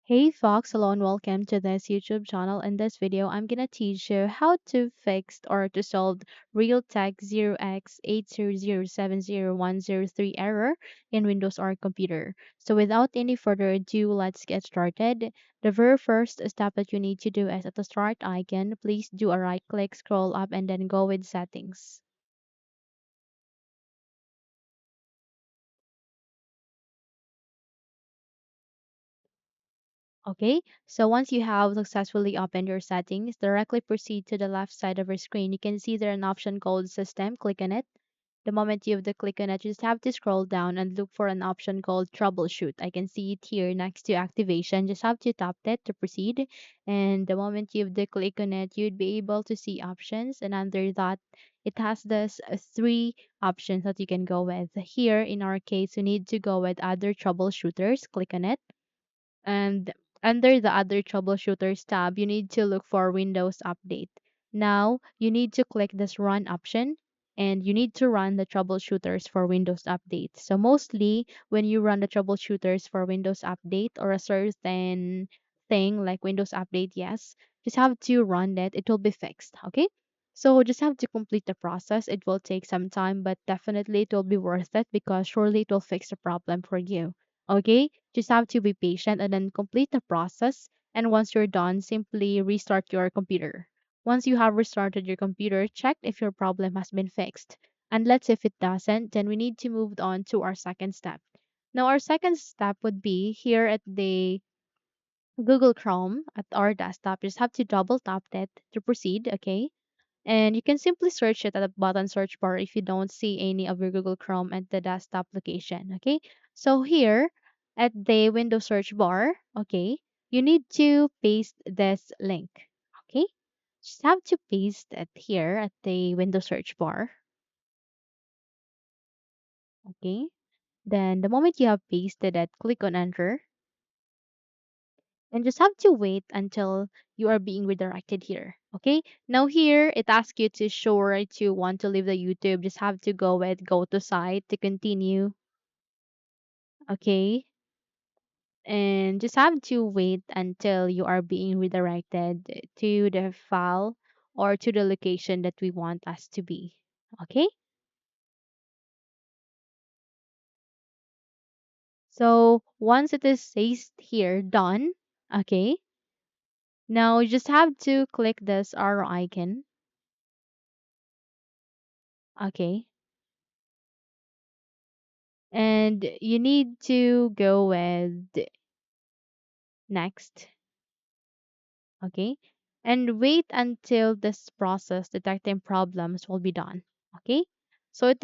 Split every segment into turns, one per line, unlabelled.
Hey Fox, hello and welcome to this YouTube channel. In this video, I'm gonna teach you how to fix or to solve Realtek 0x80070103 error in Windows or computer. So without any further ado, let's get started. The very first step that you need to do is at the start icon, please do a right click, scroll up and then go with settings. Okay, so once you have successfully opened your settings, directly proceed to the left side of your screen. You can see there an option called System. Click on it. The moment you have to click on it, you just have to scroll down and look for an option called Troubleshoot. I can see it here next to Activation. Just have to tap it to proceed. And the moment you have to click on it, you'd be able to see options. And under that, it has this three options that you can go with. Here, in our case, you need to go with Other Troubleshooters. Click on it and under the other troubleshooters tab, you need to look for Windows Update. Now, you need to click this run option and you need to run the troubleshooters for Windows Update. So mostly when you run the troubleshooters for Windows Update or a certain thing like Windows Update, yes, just have to run that. It will be fixed. Okay. So just have to complete the process. It will take some time, but definitely it will be worth it because surely it will fix the problem for you. Okay, just have to be patient and then complete the process. And once you're done, simply restart your computer. Once you have restarted your computer, check if your problem has been fixed. And let's if it doesn't, then we need to move on to our second step. Now, our second step would be here at the Google Chrome at our desktop. Just have to double tap that to proceed, okay? And you can simply search it at the button search bar if you don't see any of your Google Chrome at the desktop location. Okay. So here at the Windows search bar, okay, you need to paste this link. Okay. Just have to paste it here at the Windows search bar. Okay. Then the moment you have pasted it, click on enter and just have to wait until you are being redirected here. Okay. Now here it asks you to sure to want to leave the YouTube. Just have to go with go to site to continue. Okay. And just have to wait until you are being redirected to the file or to the location that we want us to be. Okay. So once it is says here done. Okay. Now you just have to click this arrow icon. Okay. And you need to go with next. Okay. And wait until this process detecting problems will be done. Okay. So it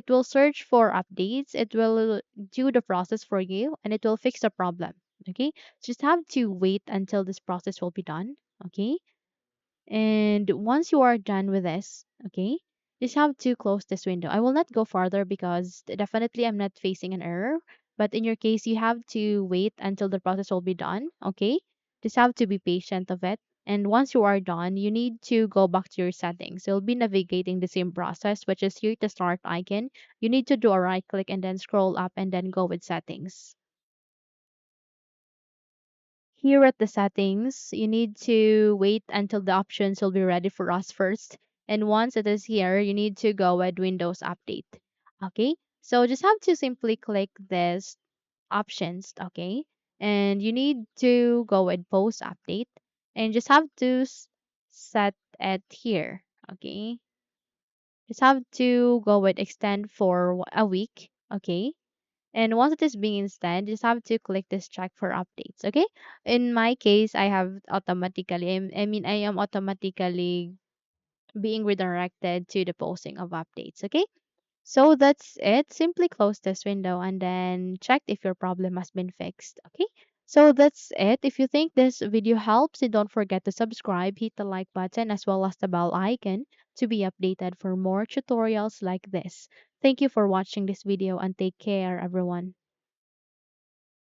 will search for updates. It will do the process for you and it will fix the problem. Okay. Just have to wait until this process will be done. Okay. And once you are done with this, okay, just have to close this window. I will not go farther because definitely I'm not facing an error. But in your case, you have to wait until the process will be done. Okay. Just have to be patient of it. And once you are done, you need to go back to your settings. You'll be navigating the same process, which is here the start icon. You need to do a right click and then scroll up and then go with settings. Here at the settings, you need to wait until the options will be ready for us first. And once it is here, you need to go with Windows Update. Okay, so just have to simply click this options. Okay, and you need to go with Post Update and just have to set it here. Okay, just have to go with Extend for a week. Okay, and once it is being installed, you just have to click this check for updates. Okay. In my case, I have automatically, I am automatically being redirected to the posting of updates. Okay. So that's it. Simply close this window and then check if your problem has been fixed. Okay. So that's it. If you think this video helps, then don't forget to subscribe, hit the like button as well as the bell icon to be updated for more tutorials like this. Thank you for watching this video and take care, everyone.